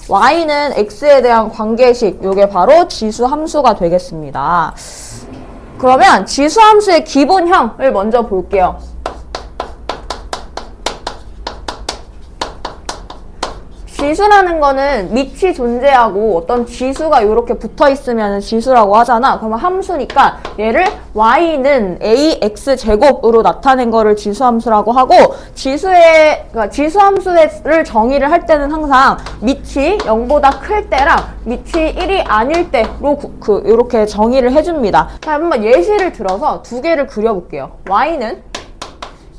y는 x에 대한 관계식, 요게 바로 지수 함수가 되겠습니다. 그러면 지수 함수의 기본형을 먼저 볼게요. 지수라는 거는 밑이 존재하고 어떤 지수가 이렇게 붙어 있으면 지수라고 하잖아. 그러면 함수니까 얘를 y는 ax제곱으로 나타낸 거를 지수함수라고 하고, 그러니까 지수함수를 정의를 할 때는 항상 밑이 0보다 클 때랑 밑이 1이 아닐 때로 이렇게 정의를 해줍니다. 자, 한번 예시를 들어서 두 개를 그려볼게요. y는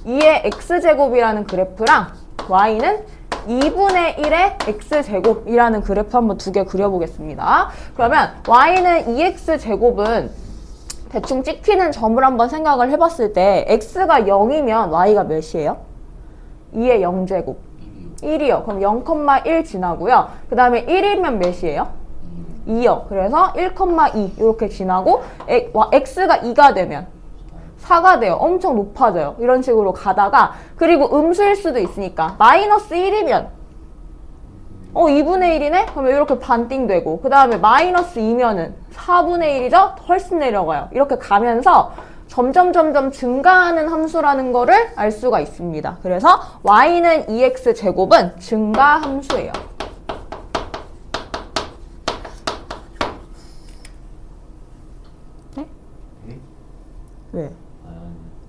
2의 x제곱이라는 그래프랑 y는 2분의 1의 x제곱이라는 그래프 한번 두 개 그려보겠습니다. 그러면 y는 2x제곱은 대충 찍히는 점을 한번 생각을 해봤을 때 x가 0이면 y가 몇이에요? 2의 0제곱 1이요. 그럼 0,1 지나고요. 그 다음에 1이면 몇이에요? 2요. 그래서 1,2 이렇게 지나고 x가 2가 되면 4가 돼요. 엄청 높아져요. 이런 식으로 가다가, 그리고 음수일 수도 있으니까 마이너스 1이면 2분의 1이네? 그러면 이렇게 반띵 되고, 그 다음에 마이너스 2면은 4분의 1이죠? 훨씬 내려가요. 이렇게 가면서 점점 증가하는 함수라는 거를 알 수가 있습니다. 그래서 y는 2x제곱은 증가 함수예요. 네? 왜?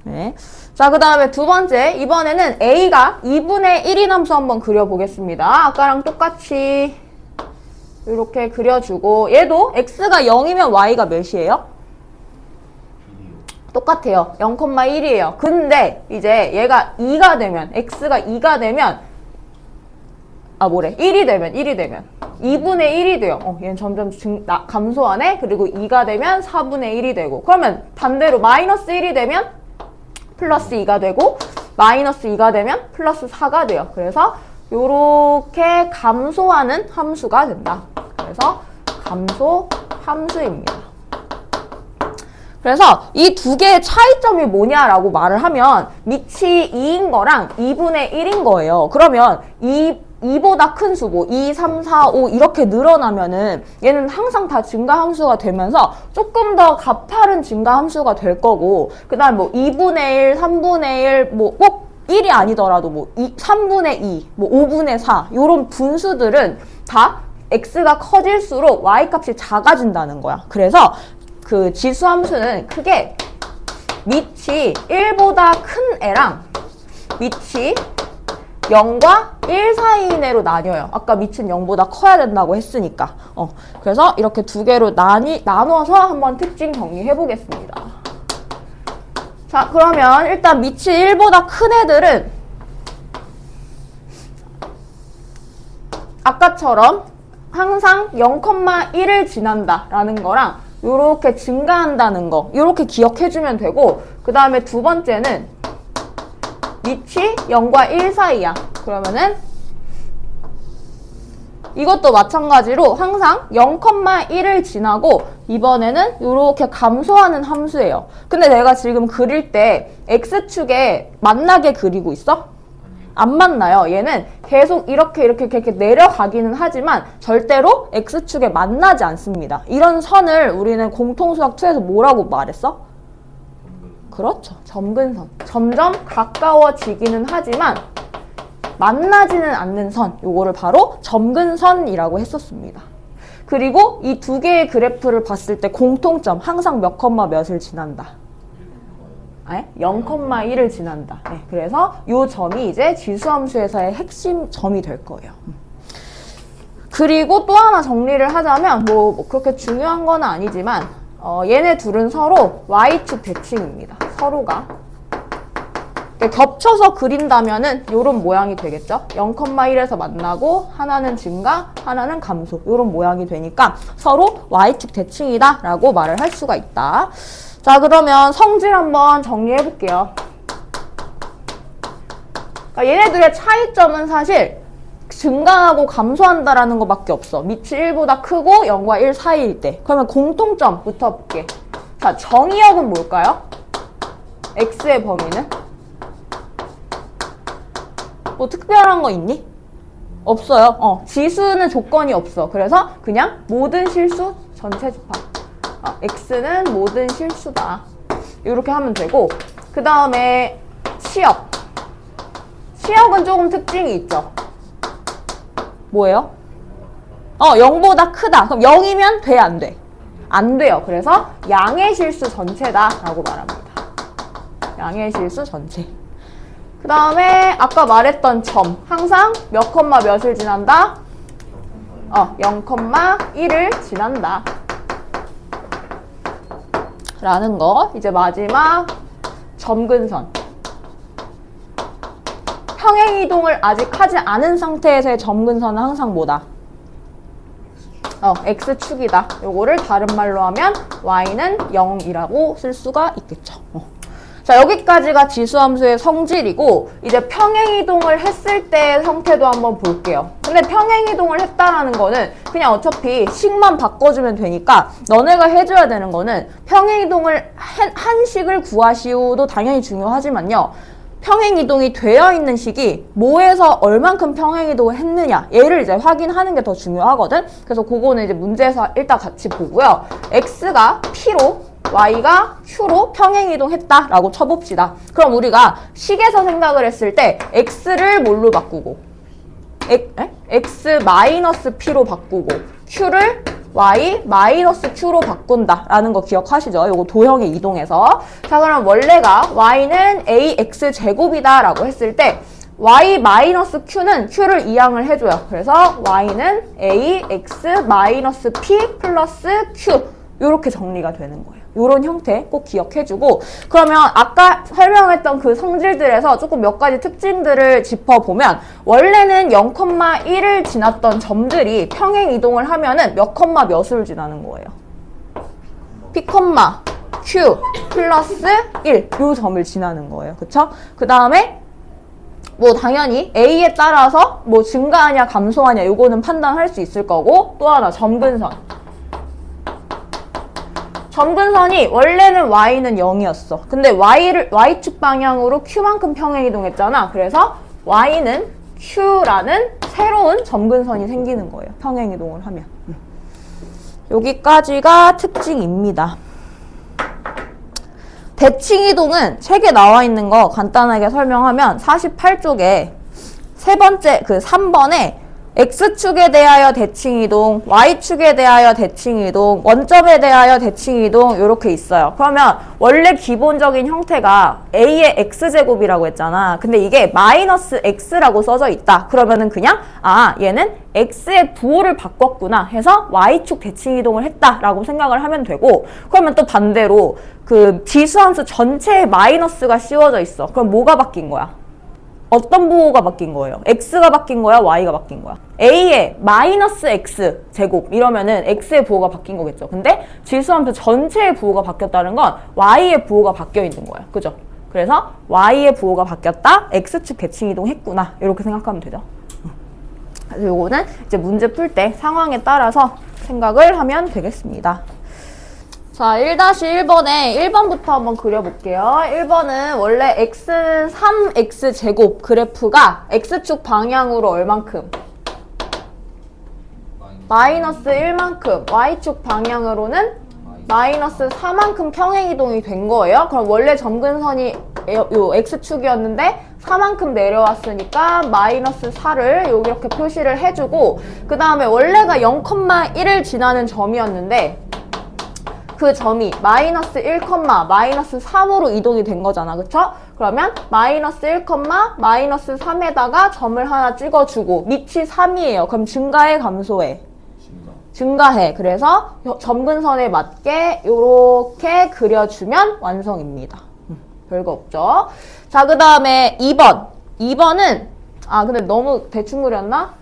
네. 자, 그 다음에 두 번째, 이번에는 a가 2분의 1인 함수 한번 그려보겠습니다. 아까랑 똑같이 이렇게 그려주고, 얘도 x가 0이면 y가 몇이에요? 똑같아요. 0,1이에요. 근데 이제 얘가 2가 되면, x가 2가 되면 1이 되면 2분의 1이 돼요. 얘는 점점 감소하네. 그리고 2가 되면 4분의 1이 되고, 그러면 반대로 마이너스 1이 되면 플러스 2가 되고, 마이너스 2가 되면 플러스 4가 돼요. 그래서 요렇게 감소하는 함수가 된다. 그래서 감소 함수입니다. 그래서 이 두 개의 차이점이 뭐냐라고 말을 하면 밑이 2인 거랑 2분의 1인 거예요. 그러면 2보다 큰 수, 2, 3, 4, 5 이렇게 늘어나면은 얘는 항상 다 증가함수가 되면서 조금 더 가파른 증가함수가 될 거고, 그 다음 2분의 1, 3분의 1, 꼭 1이 아니더라도 3분의 2, 5분의 4 요런 분수들은 다 x가 커질수록 y값이 작아진다는 거야. 그래서 그 지수함수는 크게 밑이 1보다 큰 애랑 밑이 0과 1 사이인 애로 나뉘어요. 아까 밑은 0보다 커야 된다고 했으니까. 그래서 이렇게 두 개로 나눠서 한번 특징 정리해 보겠습니다. 자, 그러면 일단 밑이 1보다 큰 애들은 아까처럼 항상 0,1을 지난다라는 거랑 요렇게 증가한다는 거, 요렇게 기억해주면 되고, 그 다음에 두 번째는 밑이 0과 1 사이야. 그러면은 이것도 마찬가지로 항상 0,1을 지나고 이번에는 이렇게 감소하는 함수예요. 근데 내가 지금 그릴 때 x축에 만나게 그리고 있어? 안 만나요. 얘는 계속 이렇게 내려가기는 하지만 절대로 x축에 만나지 않습니다. 이런 선을 우리는 공통수학 2에서 뭐라고 말했어? 그렇죠. 점근선. 점점 가까워지기는 하지만 만나지는 않는 선, 요거를 바로 점근선이라고 했었습니다. 그리고 이 두 개의 그래프를 봤을 때 공통점, 항상 몇 컴마 몇을 지난다. 0,1을 지난다. 네, 그래서 요 점이 이제 지수함수에서의 핵심 점이 될 거예요. 그리고 또 하나 정리를 하자면 그렇게 중요한 건 아니지만 얘네 둘은 서로 y축 대칭입니다. 서로가. 겹쳐서 그린다면은 요런 모양이 되겠죠? 0,1에서 만나고 하나는 증가, 하나는 감소. 요런 모양이 되니까 서로 y축 대칭이다 라고 말을 할 수가 있다. 자, 그러면 성질 한번 정리해 볼게요. 그러니까 얘네들의 차이점은 사실 증가하고 감소한다라는 것밖에 없어. 밑이 1보다 크고 0과 1 사이일 때. 그러면 공통점부터 볼게. 자, 정의역은 뭘까요? x의 범위는? 뭐 특별한 거 있니? 없어요. 지수는 조건이 없어. 그래서 그냥 모든 실수 전체 집합. x는 모든 실수다. 이렇게 하면 되고, 그 다음에 치역. 치역은 조금 특징이 있죠. 뭐예요? 0보다 크다. 그럼 0이면 돼, 안 돼? 안 돼요. 그래서 양의 실수 전체다 라고 말합니다. 양의 실수 전체. 그 다음에 아까 말했던 점. 항상 몇 컴마 몇을 지난다? 0,1을 지난다. 라는 거. 이제 마지막 점근선. 평행이동을 아직 하지 않은 상태에서의 점근선은 항상 뭐다? x축이다. 요거를 다른 말로 하면 y는 0이라고 쓸 수가 있겠죠. 자, 여기까지가 지수함수의 성질이고, 이제 평행이동을 했을 때의 형태도 한번 볼게요. 근데 평행이동을 했다라는 거는 그냥 어차피 식만 바꿔주면 되니까 너네가 해줘야 되는 거는 평행이동을 한 식을 구하시오도 당연히 중요하지만요. 평행이동이 되어 있는 식이 뭐에서 얼만큼 평행이동을 했느냐, 얘를 이제 확인하는 게 더 중요하거든. 그래서 그거는 이제 문제에서 일단 같이 보고요. x가 p로 y가 q로 평행이동했다라고 쳐봅시다. 그럼 우리가 식에서 생각을 했을 때 x를 뭘로 바꾸고 x-p로 바꾸고 q를 y-q로 바꾼다라는 거 기억하시죠? 요거 도형의 이동에서. 자, 그럼 원래가 y는 ax제곱이다 라고 했을 때 y-q는 q를 이항을 해줘요. 그래서 y는 ax-p 플러스 q 이렇게 정리가 되는 거예요. 이런 형태 꼭 기억해주고, 그러면 아까 설명했던 그 성질들에서 조금 몇 가지 특징들을 짚어보면, 원래는 0,1을 지났던 점들이 평행 이동을 하면은 몇 컴마 몇을 지나는 거예요. p, q 플러스 1 요 점을 지나는 거예요. 그쵸? 그 다음에 뭐 당연히 a에 따라서 뭐 증가하냐 감소하냐 요거는 판단할 수 있을 거고, 또 하나 점근선. 점근선이 원래는 y는 0이었어. 근데 y축 방향으로 q만큼 평행이동했잖아. 그래서 y는 q라는 새로운 점근선이 생기는 거예요. 평행이동을 하면. 여기까지가 특징입니다. 대칭이동은 책에 나와 있는 거 간단하게 설명하면 48쪽에 세 번째 3번에 x축에 대하여 대칭이동, y축에 대하여 대칭이동, 원점에 대하여 대칭이동 이렇게 있어요. 그러면 원래 기본적인 형태가 a의 x제곱이라고 했잖아. 근데 이게 마이너스 x라고 써져 있다. 그러면은 그냥 얘는 x의 부호를 바꿨구나 해서 y축 대칭이동을 했다라고 생각을 하면 되고, 그러면 또 반대로 그 지수함수 전체에 마이너스가 씌워져 있어. 그럼 뭐가 바뀐 거야? 어떤 부호가 바뀐 거예요? x가 바뀐 거야? y가 바뀐 거야? a의 마이너스 x 제곱 이러면은 x의 부호가 바뀐 거겠죠. 근데 지수함수 전체의 부호가 바뀌었다는 건 y의 부호가 바뀌어 있는 거야. 그죠? 그래서 y의 부호가 바뀌었다. x축 대칭이동 했구나. 이렇게 생각하면 되죠. 그래서 요거는 이제 문제 풀 때 상황에 따라서 생각을 하면 되겠습니다. 자, 1-1번에 1번부터 한번 그려볼게요. 1번은 원래 x는 3x제곱 그래프가 x축 방향으로 얼만큼? 마이너스 1만큼, y축 방향으로는 마이너스 4만큼 평행이동이 된 거예요. 그럼 원래 점근선이 요 x축이었는데 4만큼 내려왔으니까 마이너스 4를 이렇게 표시를 해주고, 그 다음에 원래가 0,1을 지나는 점이었는데 그 점이 마이너스 1, 마이너스 3으로 이동이 된 거잖아. 그쵸? 그러면 마이너스 1, 마이너스 3에다가 점을 하나 찍어주고 밑이 3이에요. 그럼 증가해, 감소해? 증가해. 그래서 점근선에 맞게 이렇게 그려주면 완성입니다. 별거 없죠? 자, 그 다음에 2번. 2번은 근데 너무 대충 그렸나?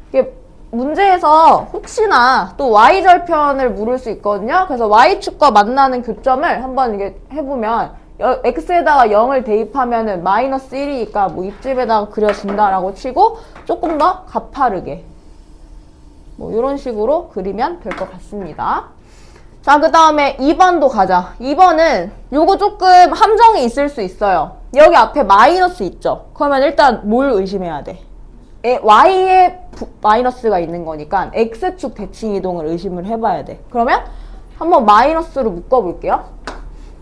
이게 문제에서 혹시나 또 y절편을 물을 수 있거든요. 그래서 y축과 만나는 교점을 한번 이게 해보면 x에다가 0을 대입하면은 마이너스 1이니까 뭐 입집에다가 그려진다라고 치고 조금 더 가파르게 뭐 이런 식으로 그리면 될 것 같습니다. 자, 그 다음에 2번도 가자. 2번은 요거 조금 함정이 있을 수 있어요. 여기 앞에 마이너스 있죠? 그러면 일단 뭘 의심해야 돼? y에 마이너스가 있는 거니까 x축 대칭 이동을 의심을 해봐야 돼. 그러면 한번 마이너스로 묶어볼게요.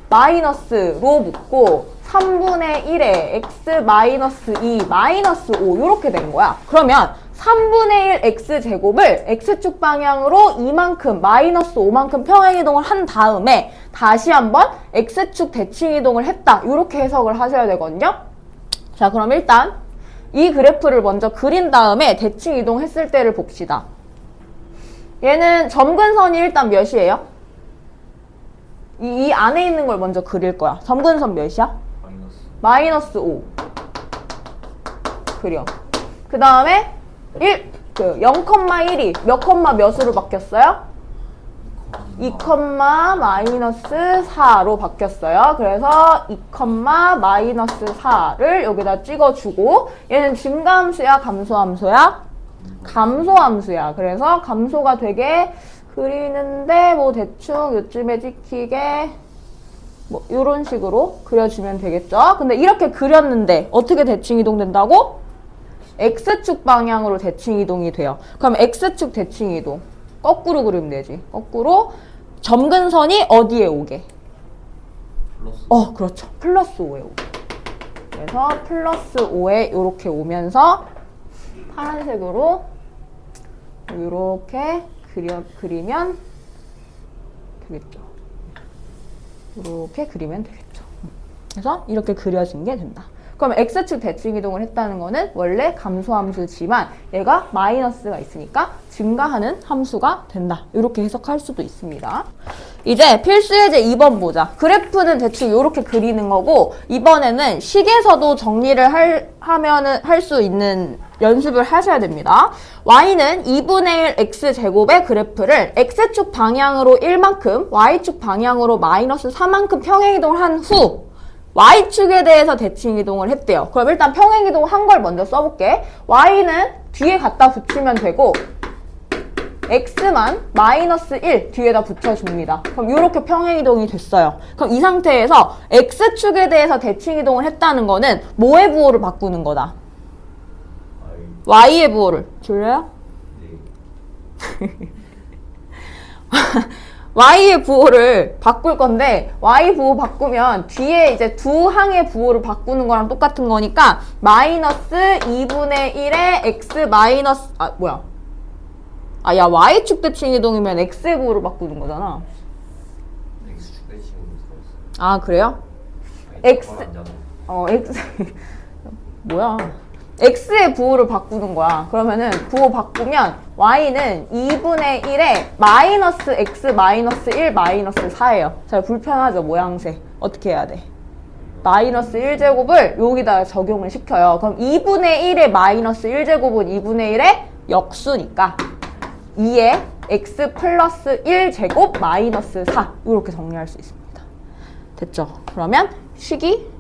마이너스로 묶고 3분의 1에 x 마이너스 2 마이너스 5 이렇게 된 거야. 그러면 3분의 1 x제곱을 x축 방향으로 이만큼 마이너스 5만큼 평행이동을 한 다음에 다시 한번 x축 대칭 이동을 했다. 이렇게 해석을 하셔야 되거든요. 자, 그럼 일단 이 그래프를 먼저 그린 다음에 대칭 이동했을 때를 봅시다. 얘는 점근선이 일단 몇이에요? 이 안에 있는 걸 먼저 그릴 거야. 점근선 몇이야? 마이너스 5. 그려. 그 다음에 0,1이 몇 컴마 몇으로 바뀌었어요? 2, 마이너스 4로 바뀌었어요. 그래서 2, 마이너스 4를 여기다 찍어주고 얘는 증가함수야? 감소함수야? 감소함수야. 그래서 감소가 되게 그리는데 뭐 대충 요쯤에 찍히게 뭐 이런 식으로 그려주면 되겠죠. 근데 이렇게 그렸는데 어떻게 대칭 이동된다고? X축 방향으로 대칭 이동이 돼요. 그럼 X축 대칭 이동 거꾸로 그리면 되지. 거꾸로 점근선이 어디에 오게? 플러스. 그렇죠. 플러스 5에 오게. 그래서 플러스 5에 이렇게 오면서 파란색으로 이렇게 그리면 되겠죠. 이렇게 그리면 되겠죠. 그래서 이렇게 그려진 게 된다. 그럼 X축 대칭 이동을 했다는 거는 원래 감소함수지만 얘가 마이너스가 있으니까 증가하는 함수가 된다. 이렇게 해석할 수도 있습니다. 이제 필수 예제 2번 보자. 그래프는 대충 이렇게 그리는 거고 이번에는 식에서도 정리를 할 수 있는 연습을 하셔야 됩니다. y는 2분의 1 x제곱의 그래프를 x축 방향으로 1만큼 y축 방향으로 마이너스 4만큼 평행이동을 한 후 y축에 대해서 대칭 이동을 했대요. 그럼 일단 평행이동 한 걸 먼저 써볼게. y는 뒤에 갖다 붙이면 되고 x만 마이너스 1 뒤에다 붙여줍니다. 그럼 이렇게 평행이동이 됐어요. 그럼 이 상태에서 x축에 대해서 대칭 이동을 했다는 거는 뭐의 부호를 바꾸는 거다? y의 부호를. 졸려요? 네. y의 부호를 바꿀 건데 y 부호 바꾸면 뒤에 이제 두 항의 부호를 바꾸는 거랑 똑같은 거니까 마이너스 2분의 1에 x 마이너스 야 y축 대칭 이동이면 x의 부호를 바꾸는 거잖아. x축 대칭으로 써있어. 아 그래요? x 뭐야? x의 부호를 바꾸는 거야. 그러면은 부호 바꾸면 y는 2분의 1에 마이너스 x 마이너스 1 마이너스 4예요. 잘 불편하죠, 모양새. 어떻게 해야 돼? 마이너스 1제곱을 여기다 적용을 시켜요. 그럼 2분의 1의 마이너스 1제곱은 2분의 1의 역수니까 2에 x 플러스 1제곱 마이너스 4 이렇게 정리할 수 있습니다. 됐죠? 그러면 식이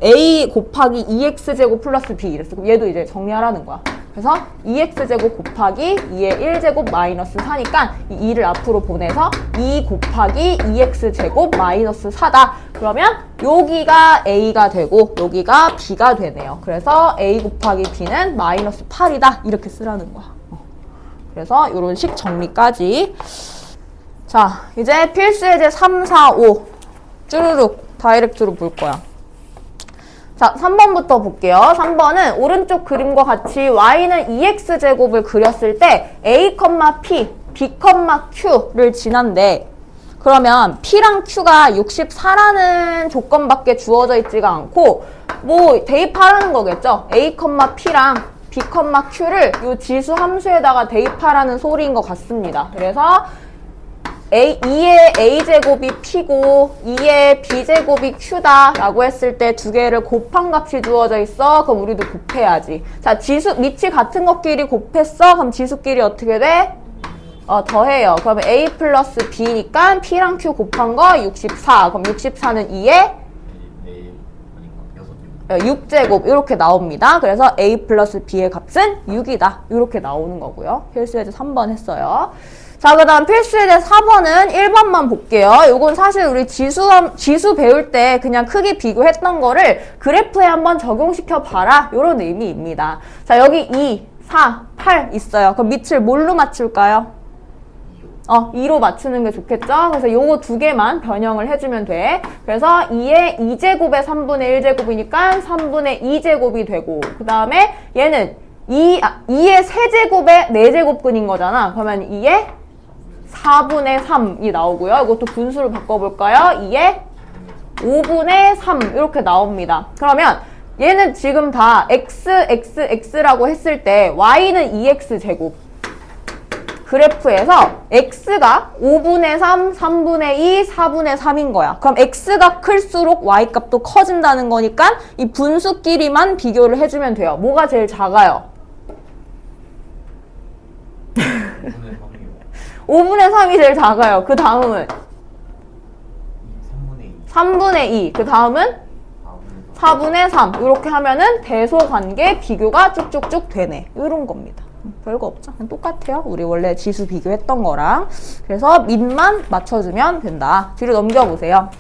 a 곱하기 2x제곱 플러스 b 이랬어. 그럼 얘도 이제 정리하라는 거야. 그래서 2x제곱 곱하기 2의 1제곱 마이너스 4니까 이 2를 앞으로 보내서 2 곱하기 2x제곱 마이너스 4다. 그러면 여기가 a가 되고 여기가 b가 되네요. 그래서 a 곱하기 b는 마이너스 8이다. 이렇게 쓰라는 거야. 그래서 이런 식 정리까지. 자, 이제 필수 예제 3, 4, 5 쭈루룩 다이렉트로 볼 거야. 자, 3번부터 볼게요. 3번은 오른쪽 그림과 같이 y는 2x제곱을 그렸을 때 a, p, b, q를 지난데 그러면 p랑 q가 64라는 조건밖에 주어져 있지가 않고 뭐 대입하라는 거겠죠. a, p랑 b, q를 이 지수 함수에다가 대입하라는 소리인 것 같습니다. 그래서 2의 a제곱이 p고 2의 b제곱이 q다 라고 했을 때 두 개를 곱한 값이 주어져 있어. 그럼 우리도 곱해야지. 자, 지수 밑이 같은 것끼리 곱했어. 그럼 지수끼리 어떻게 돼? 더해요. 그러면 a 플러스 b니까 p랑 q 곱한 거 64. 그럼 64는 2의 6제곱 이렇게 나옵니다. 그래서 a 플러스 b의 값은 6이다. 이렇게 나오는 거고요. 필수 예제 3번 했어요. 자, 그 다음 필수예제 4번은 1번만 볼게요. 요건 사실 우리 지수 배울 때 그냥 크기 비교했던 거를 그래프에 한번 적용시켜 봐라. 요런 의미입니다. 자, 여기 2, 4, 8 있어요. 그럼 밑을 뭘로 맞출까요? 2로 맞추는 게 좋겠죠? 그래서 요거 두 개만 변형을 해주면 돼. 그래서 2의 2제곱의 3분의 1제곱이니까 3분의 2제곱이 되고, 그 다음에 얘는 2의 세제곱의 4제곱근인 거잖아. 그러면 2의 4분의 3이 나오고요. 이것도 분수를 바꿔볼까요? 2의 5분의 3 이렇게 나옵니다. 그러면 얘는 지금 다 x라고 했을 때 y는 2x제곱. 그래프에서 x가 5분의 3, 3분의 2, 4분의 3인 거야. 그럼 x가 클수록 y 값도 커진다는 거니까 이 분수끼리만 비교를 해주면 돼요. 뭐가 제일 작아요? 5분의 3이 제일 작아요. 그 다음은 3분의 2. 그 다음은 4분의 3. 이렇게 하면은 대소관계 비교가 쭉쭉쭉 되네. 이런 겁니다. 별거 없죠. 그냥 똑같아요. 우리 원래 지수 비교했던 거랑. 그래서 밑만 맞춰주면 된다. 뒤로 넘겨보세요.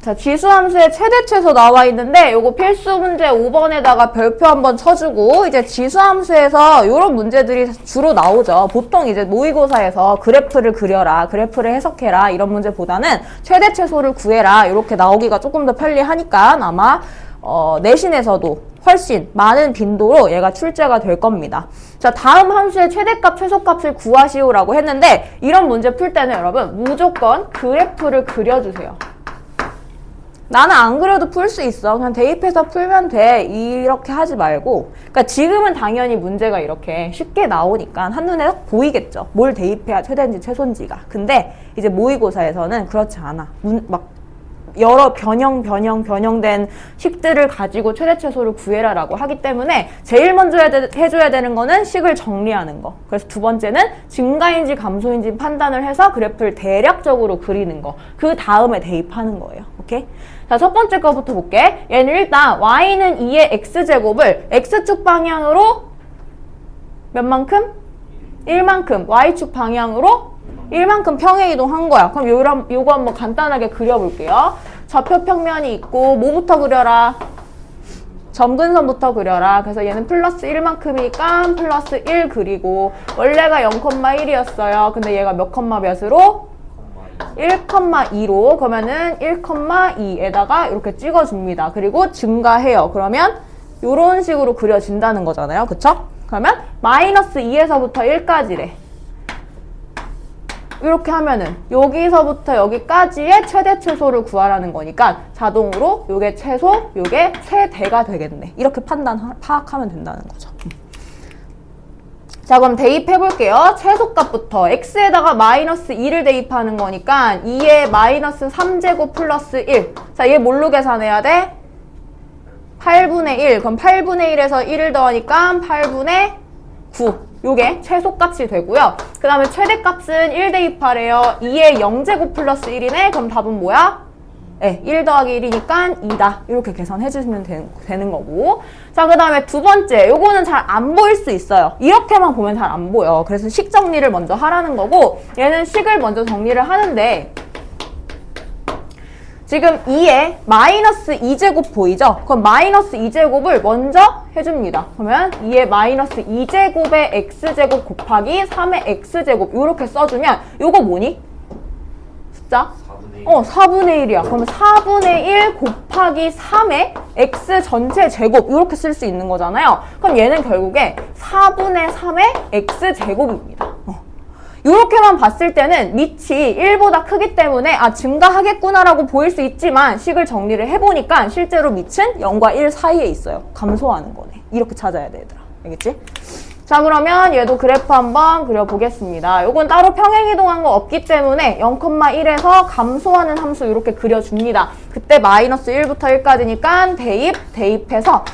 자, 지수함수의 최대 최소 나와 있는데 요거 필수 문제 5번에다가 별표 한번 쳐주고 이제 지수함수에서 이런 문제들이 주로 나오죠. 보통 이제 모의고사에서 그래프를 그려라, 그래프를 해석해라 이런 문제보다는 최대 최소를 구해라 이렇게 나오기가 조금 더 편리하니까 아마 내신에서도 훨씬 많은 빈도로 얘가 출제가 될 겁니다. 자, 다음 함수의 최대값, 최소값을 구하시오라고 했는데 이런 문제 풀 때는 여러분 무조건 그래프를 그려주세요. 나는 안 그려도 풀 수 있어. 그냥 대입해서 풀면 돼. 이렇게 하지 말고. 그러니까 지금은 당연히 문제가 이렇게 쉽게 나오니까 한눈에 딱 보이겠죠. 뭘 대입해야 최대인지 최소인지가. 근데 이제 모의고사에서는 그렇지 않아. 막 여러 변형된 식들을 가지고 최대 최소를 구해라라고 하기 때문에 제일 먼저 해줘야 되는 거는 식을 정리하는 거. 그래서 두 번째는 증가인지 감소인지 판단을 해서 그래프를 대략적으로 그리는 거. 그 다음에 대입하는 거예요. 오케이? 자, 첫 번째 거부터 볼게. 얘는 일단 y는 2의 x제곱을 x축 방향으로 몇 만큼? 1만큼. y축 방향으로 1만큼 평행 이동한 거야. 그럼 요거 한번 간단하게 그려볼게요. 좌표 평면이 있고 뭐부터 그려라? 점근선부터 그려라. 그래서 얘는 플러스 1만큼이니까 플러스 1 그리고 원래가 0,1이었어요. 근데 얘가 몇 컴마 몇으로? 1,2로 그러면은 1,2에다가 이렇게 찍어줍니다. 그리고 증가해요. 그러면 이런 식으로 그려진다는 거잖아요. 그쵸? 그러면 마이너스 2에서부터 1까지래. 이렇게 하면은 여기서부터 여기까지의 최대 최소를 구하라는 거니까 자동으로 요게 최소, 요게 최대가 되겠네. 이렇게 파악하면 된다는 거죠. 자, 그럼 대입해 볼게요. 최소값부터 x에다가 마이너스 2를 대입하는 거니까 2에 마이너스 3제곱 플러스 1. 자, 얘 뭘로 계산해야 돼? 8분의 1. 그럼 8분의 1에서 1을 더하니까 8분의 9. 요게 최소값이 되고요. 그 다음에 최대값은 1 대입하래요. 2에 0제곱 플러스 1이네. 그럼 답은 뭐야? 네, 1 더하기 1이니까 2다. 이렇게 계산해주시면 되는 거고. 자, 그 다음에 두 번째. 요거는 잘 안 보일 수 있어요. 이렇게만 보면 잘 안 보여. 그래서 식 정리를 먼저 하라는 거고, 얘는 식을 먼저 정리를 하는데, 지금 2에 마이너스 2제곱 보이죠? 그럼 마이너스 2제곱을 먼저 해줍니다. 그러면 2에 마이너스 2제곱의 x제곱 곱하기 3의 x제곱 이렇게 써주면 요거 뭐니? 숫자? 4분의 1이야. 그러면 4분의 1 곱하기 3의 x 전체 제곱 이렇게 쓸 수 있는 거잖아요. 그럼 얘는 결국에 4분의 3의 x제곱입니다. 이렇게만 봤을 때는 밑이 1보다 크기 때문에 증가하겠구나라고 보일 수 있지만 식을 정리를 해보니까 실제로 밑은 0과 1 사이에 있어요. 감소하는 거네. 이렇게 찾아야 돼, 얘들아. 알겠지? 자, 그러면 얘도 그래프 한번 그려보겠습니다. 요건 따로 평행이동한 거 없기 때문에 0,1에서 감소하는 함수 이렇게 그려줍니다. 그때 마이너스 1부터 1까지니까 대입해서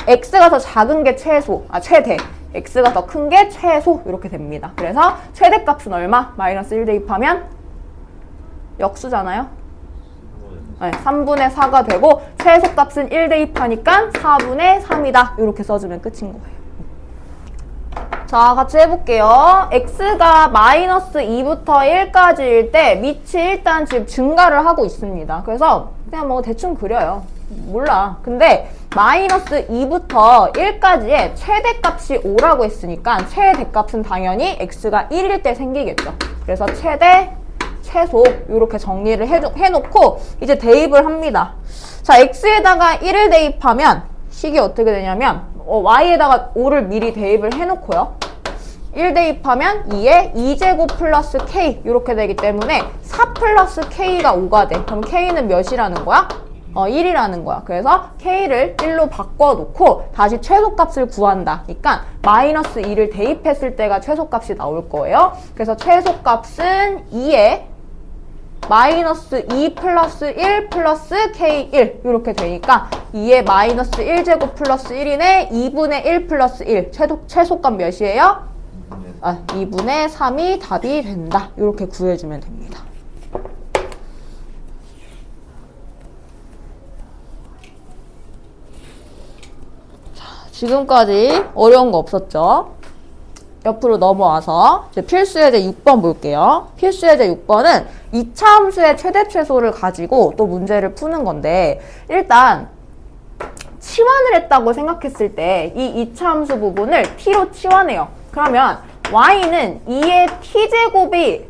x가 더 작은 게 최대. x가 더 큰 게 최소 이렇게 됩니다. 그래서 최대값은 얼마? 마이너스 1 대입하면 역수잖아요. 네, 3분의 4가 되고 최소값은 1 대입하니까 4분의 3이다. 이렇게 써주면 끝인 거예요. 자, 같이 해볼게요. x가 마이너스 2부터 1까지일 때 밑이 일단 지금 증가를 하고 있습니다. 그래서 그냥 뭐 대충 그려요. 몰라. 근데 마이너스 2부터 1까지의 최대값이 5라고 했으니까 최대값은 당연히 x가 1일 때 생기겠죠. 그래서 최대, 최소 이렇게 정리를 해놓고 이제 대입을 합니다. 자, x에다가 1을 대입하면 식이 어떻게 되냐면 y에다가 5를 미리 대입을 해놓고요. 1 대입하면 2에 2제곱 플러스 k 이렇게 되기 때문에 4 플러스 k가 5가 돼. 그럼 k는 몇이라는 거야? 1이라는 거야. 그래서 k를 1로 바꿔놓고 다시 최소값을 구한다. 그러니까 마이너스 2를 대입했을 때가 최소값이 나올 거예요. 그래서 최소값은 2에 마이너스 2 플러스 1 플러스 k1 이렇게 되니까 2에 마이너스 1제곱 플러스 1이네 2분의 1 플러스 1 최소값 몇이에요? 2분의 3이 답이 된다. 이렇게 구해주면 됩니다. 자, 지금까지 어려운 거 없었죠? 옆으로 넘어와서 이제 필수예제 6번 볼게요. 필수예제 6번은 2차 함수의 최대 최소를 가지고 또 문제를 푸는 건데 일단 치환을 했다고 생각했을 때 이 2차 함수 부분을 t로 치환해요. 그러면 y는 2의 t제곱이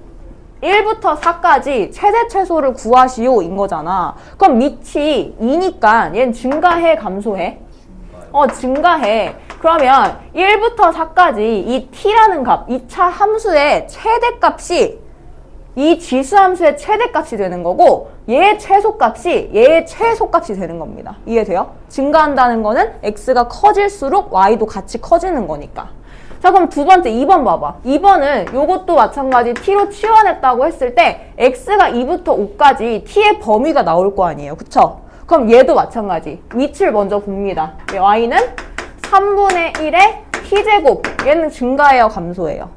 1부터 4까지 최대 최소를 구하시오 인 거잖아. 그럼 밑이 2니까 얘는 증가해 감소해? 증가해. 그러면 1부터 4까지 이 t라는 값, 2차 함수의 최대값이 이 지수함수의 최대값이 되는 거고 얘의 최소값이 얘의 최소값이 되는 겁니다. 이해돼요? 증가한다는 거는 x가 커질수록 y도 같이 커지는 거니까. 자, 그럼 두 번째 2번 봐봐. 2번은 요것도 마찬가지 t로 치환했다고 했을 때 x가 2부터 5까지 t의 범위가 나올 거 아니에요. 그쵸? 그럼 얘도 마찬가지. 위치를 먼저 봅니다. y는 3분의 1의 t제곱. 얘는 증가해요? 감소해요?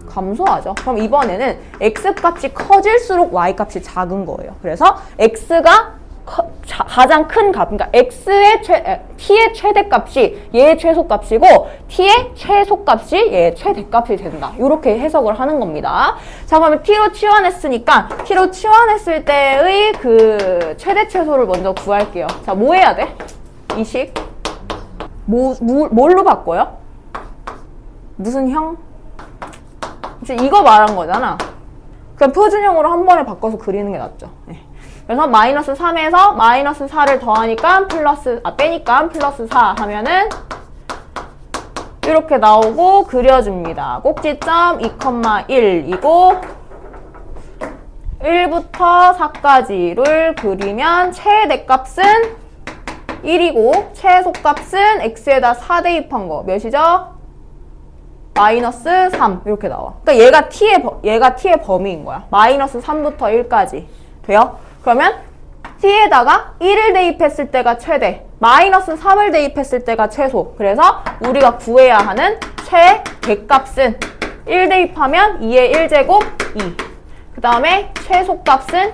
감소하죠. 그럼 이번에는 x값이 커질수록 y값이 작은 거예요. 그래서 x가 가장 큰 값, 그러니까 t의 최대값이 얘의 최소값이고 t의 최소값이 얘의 최대값이 된다. 이렇게 해석을 하는 겁니다. 자, 그러면 t로 치환했으니까 t로 치환했을 때의 그 최대 최소를 먼저 구할게요. 자, 뭐 해야 돼? 이 식? 뭘로 바꿔요? 무슨 형? 이제 이거 말한 거잖아. 그냥 표준형으로 한 번에 바꿔서 그리는 게 낫죠. 네. 그래서 마이너스 3에서 마이너스 4를 더하니까 빼니까 플러스 4 하면은 이렇게 나오고 그려줍니다. 꼭지점 2,1이고 1부터 4까지를 그리면 최대값은 1이고 최소값은 x에다 4 대입한 거 몇이죠? 마이너스 3 이렇게 나와. 그러니까 얘가 t의 범위인 거야. 마이너스 3부터 1까지 돼요? 그러면 t에다가 1을 대입했을 때가 최대, 마이너스 3을 대입했을 때가 최소. 그래서 우리가 구해야 하는 최대값은 1 대입하면 2의 1제곱 2. 그 다음에 최소값은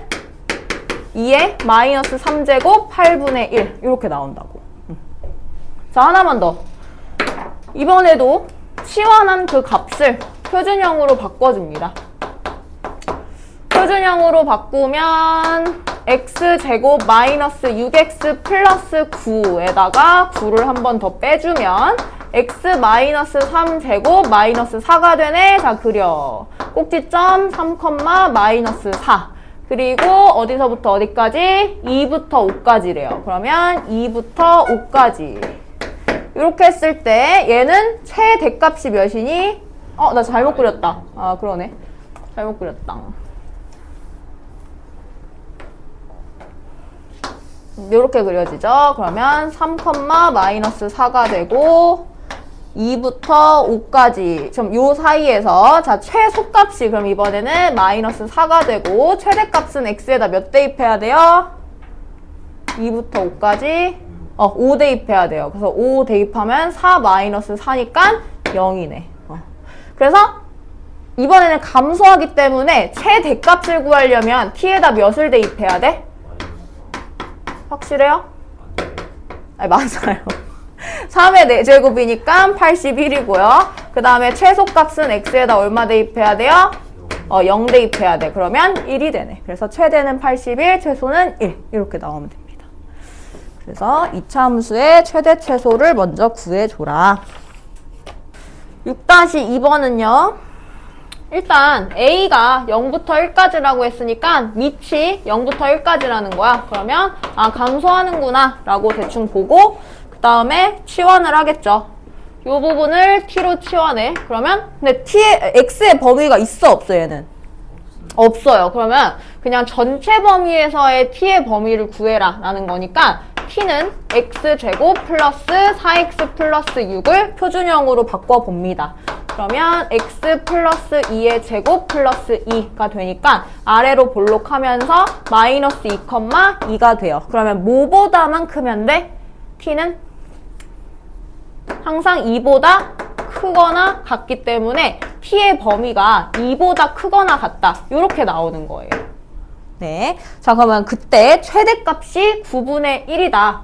2의 마이너스 3제곱 8분의 1 이렇게 나온다고. 자, 하나만 더. 이번에도 치환한 그 값을 표준형으로 바꿔줍니다. 표준형으로 바꾸면 x제곱 마이너스 6x 플러스 9에다가 9를 한 번 더 빼주면 x 마이너스 3제곱 마이너스 4가 되네. 자, 그려. 꼭지점 3, 마이너스 4. 그리고 어디서부터 어디까지? 2부터 5까지래요. 그러면 2부터 5까지. 이렇게 했을 때 얘는 최대값이 몇이니? 나 잘못 그렸다. 아, 그러네. 잘못 그렸다. 이렇게 그려지죠. 그러면 3, 마이너스 4가 되고 2부터 5까지 좀 요 사이에서 자 최소값이 그럼 이번에는 마이너스 4가 되고 최대값은 x에다 몇 대입해야 돼요? 2부터 5까지 5 대입해야 돼요. 그래서 5 대입하면 4 마이너스 4니까 0이네. 그래서 이번에는 감소하기 때문에 최대값을 구하려면 t에다 몇을 대입해야 돼? 확실해요? 아니, 맞아요. 3의 4제곱이니까 81이고요. 그 다음에 최소값은 x에다 얼마 대입해야 돼요? 0 대입해야 돼. 그러면 1이 되네. 그래서 최대는 81, 최소는 1. 이렇게 나오면 됩니다. 그래서 이차 함수의 최대 최소를 먼저 구해줘라. 6-2번은요. 일단 A가 0부터 1까지라고 했으니까 밑이 0부터 1까지라는 거야. 그러면 감소하는구나 라고 대충 보고 그 다음에 치환을 하겠죠. 이 부분을 t로 치환해. 그러면 근데 x의 범위가 있어 없어 얘는? 없어요. 그러면 그냥 전체 범위에서의 t의 범위를 구해라 라는 거니까 t는 x제곱 플러스 4x 플러스 6을 표준형으로 바꿔봅니다. 그러면 x 플러스 2의 제곱 플러스 2가 되니까 아래로 볼록하면서 마이너스 2,2가 돼요. 그러면 뭐보다만 크면 돼? t는 항상 2보다 크거나 같기 때문에 t의 범위가 2보다 크거나 같다. 이렇게 나오는 거예요. 네. 자, 그러면 그때 최대값이 9분의 1이다.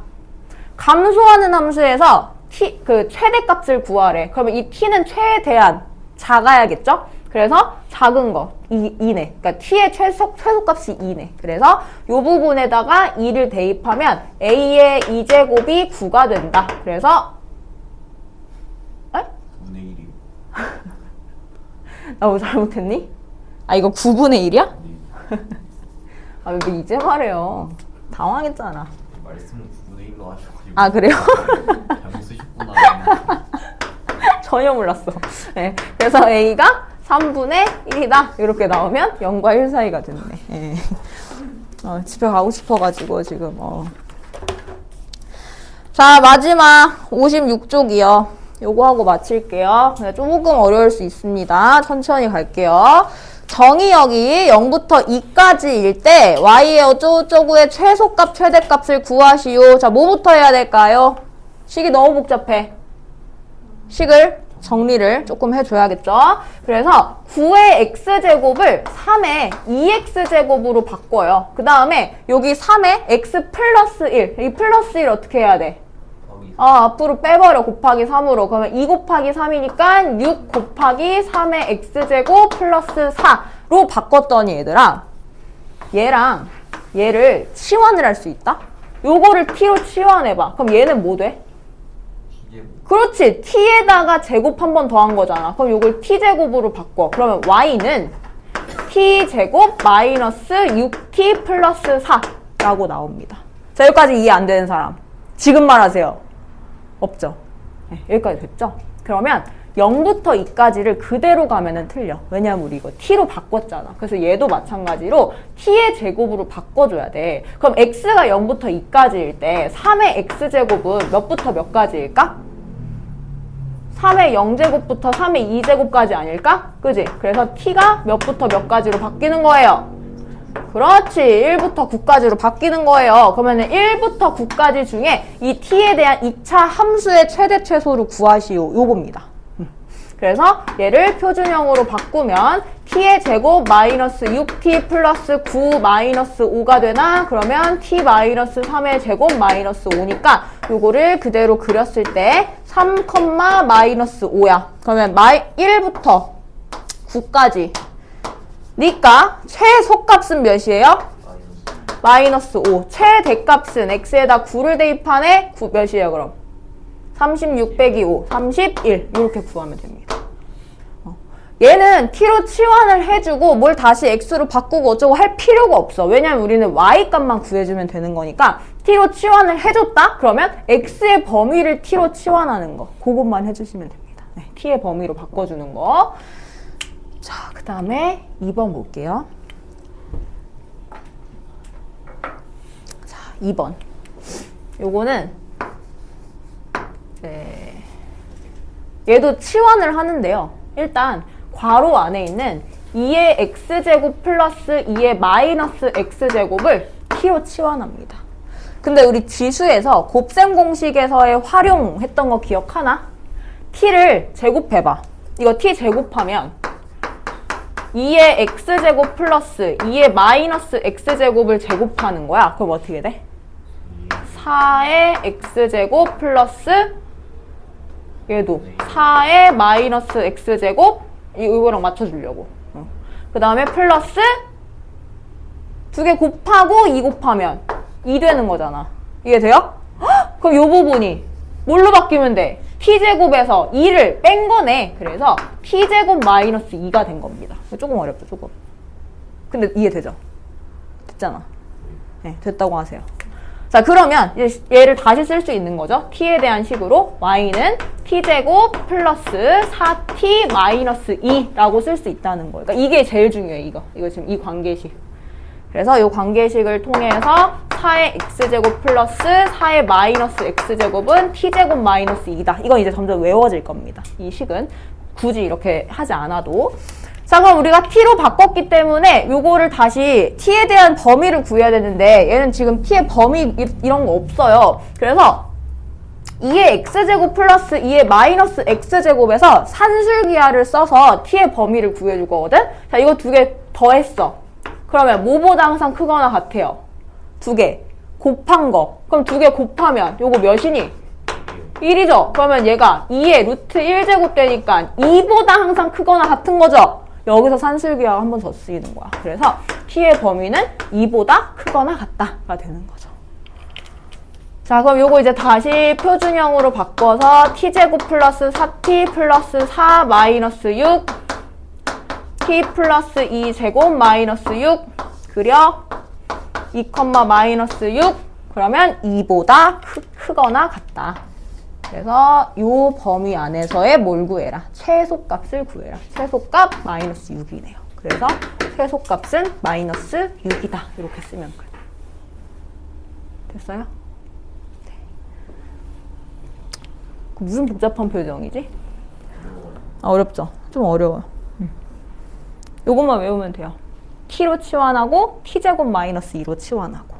감소하는 함수에서 최대값을 구하래. 그러면 이 t는 최대한 작아야겠죠? 그래서 작은 거, 2네. 그러니까 t의 최소값이 2네. 그래서 이 부분에다가 2를 대입하면 a의 2제곱이 9가 된다. 그래서 9분의 1이. 나 뭐 잘못했니? 이거 9분의 1이야? 왜 이제 말해요. 당황했잖아. 말씀은 9분의 1로 하셔가지고. 그래요? 잘못 쓰셨구나. 전혀 몰랐어. 네. 그래서 A가 3분의 1이다. 이렇게 나오면 0과 1 사이가 됐네. 네. 집에 가고 싶어가지고 지금. 자, 마지막 56쪽이요. 요거 하고 마칠게요. 조금 어려울 수 있습니다. 천천히 갈게요. 정의역이 0부터 2까지일 때 y의 어쩌고저쩌고의 최소값, 최대값을 구하시오. 자, 뭐부터 해야 될까요? 식이 너무 복잡해. 식을 정리를 조금 해줘야겠죠? 그래서 9의 x제곱을 3의 2x제곱으로 바꿔요. 그 다음에 여기 3의 x 플러스 1. 이 플러스 1 어떻게 해야 돼? 앞으로 빼버려. 곱하기 3으로. 그러면 2 곱하기 3이니까 6 곱하기 3의 x제곱 플러스 4로 바꿨더니 얘들아, 얘랑 얘를 치환을 할 수 있다? 요거를 t로 치환해봐. 그럼 얘는 뭐 돼? 그렇지. t에다가 제곱 한 번 더한 거잖아. 그럼 요걸 t제곱으로 바꿔. 그러면 y는 t제곱 마이너스 6t 플러스 4라고 나옵니다. 자, 여기까지 이해 안 되는 사람 지금 말하세요. 없죠? 네, 여기까지 됐죠? 그러면 0부터 2까지를 그대로 가면은 틀려. 왜냐면 우리 이거 t로 바꿨잖아. 그래서 얘도 마찬가지로 t의 제곱으로 바꿔줘야 돼. 그럼 x가 0부터 2까지일 때 3의 x제곱은 몇부터 몇까지일까? 3의 0제곱부터 3의 2제곱까지 아닐까? 그지? 그래서 t가 몇부터 몇까지로 바뀌는 거예요. 그렇지. 1부터 9까지로 바뀌는 거예요. 그러면 1부터 9까지 중에 이 t에 대한 2차 함수의 최대 최소를 구하시오. 요겁니다. 그래서 얘를 표준형으로 바꾸면 t의 제곱 마이너스 6t 플러스 9 마이너스 5가 되나? 그러면 t 마이너스 3의 제곱 마이너스 5니까 요거를 그대로 그렸을 때 3, 마이너스 5야. 그러면 1부터 9까지 니까 최소값은 몇이에요? 마이너스 5. 최대값은 x에다 9를 대입하네? 9 몇이에요 그럼? 36 빼기 5. 31. 이렇게 구하면 됩니다. 얘는 t로 치환을 해주고 뭘 다시 x로 바꾸고 어쩌고 할 필요가 없어. 왜냐면 우리는 y 값만 구해주면 되는 거니까 t로 치환을 해줬다? 그러면 x의 범위를 t로 치환하는 거. 그것만 해주시면 됩니다. 네, t의 범위로 바꿔주는 거. 자, 그 다음에 2번 볼게요. 자, 2번. 요거는 얘도 치환을 하는데요. 일단 괄호 안에 있는 2의 x제곱 플러스 2의 마이너스 x제곱을 t로 치환합니다. 근데 우리 지수에서 곱셈 공식에서의 활용했던 거 기억하나? t를 제곱해봐. 이거 t 제곱하면 2의 x제곱 플러스 2의 마이너스 x제곱을 제곱하는 거야. 그럼 어떻게 돼? 4의 x제곱 플러스 얘도 4의 마이너스 x제곱 이거랑 맞춰주려고. 그 다음에 플러스 2개 곱하고 2 곱하면 2 되는 거잖아. 이해돼요? 헉! 그럼 요 부분이 뭘로 바뀌면 돼? t제곱에서 2를 뺀 거네. 그래서 t제곱 마이너스 2가 된 겁니다. 조금 어렵죠, 조금. 근데 이해되죠? 됐잖아. 네, 됐다고 하세요. 자, 그러면 이제 얘를 다시 쓸 수 있는 거죠. t에 대한 식으로 y는 t제곱 플러스 4t 마이너스 2라고 쓸 수 있다는 거예요. 그러니까 이게 제일 중요해, 이거 지금 이 관계식. 그래서 이 관계식을 통해서 4의 x제곱 플러스 4의 마이너스 x제곱은 t제곱 마이너스 2다. 이건 이제 점점 외워질 겁니다. 이 식은 굳이 이렇게 하지 않아도. 자, 그럼 우리가 t로 바꿨기 때문에 요거를 다시 t에 대한 범위를 구해야 되는데 얘는 지금 t의 범위 이런 거 없어요. 그래서 2의 x제곱 플러스 2의 마이너스 x제곱에서 산술기하를 써서 t의 범위를 구해줄 거거든? 자, 이거 두 개 더했어. 그러면 뭐보다 항상 크거나 같아요? 2개 곱한 거. 그럼 2개 곱하면 요거 몇이니? 1이죠? 그러면 얘가 2의 루트 1제곱 되니까 2보다 항상 크거나 같은 거죠? 여기서 산술기하가 한 번 더 쓰이는 거야. 그래서 t의 범위는 2보다 크거나 같다가 되는 거죠. 자, 그럼 요거 이제 다시 표준형으로 바꿔서 t제곱 플러스 4t 플러스 4 마이너스 6 t 플러스 2제곱 마이너스 6 그려 2, 마이너스 6 그러면 2보다 크거나 같다. 그래서 요 범위 안에서의 뭘 구해라? 최소값을 구해라. 최소값 마이너스 6이네요. 그래서 최소값은 마이너스 6이다. 이렇게 쓰면 돼요. 됐어요? 네. 무슨 복잡한 표정이지? 어렵죠? 좀 어려워요. 요것만 외우면 돼요. t로 치환하고 t제곱 마이너스 2로 치환하고.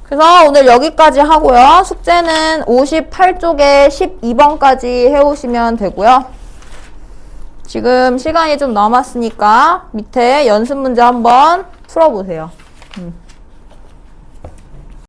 그래서 오늘 여기까지 하고요. 숙제는 58쪽에 12번까지 해오시면 되고요. 지금 시간이 좀 남았으니까 밑에 연습 문제 한번 풀어보세요.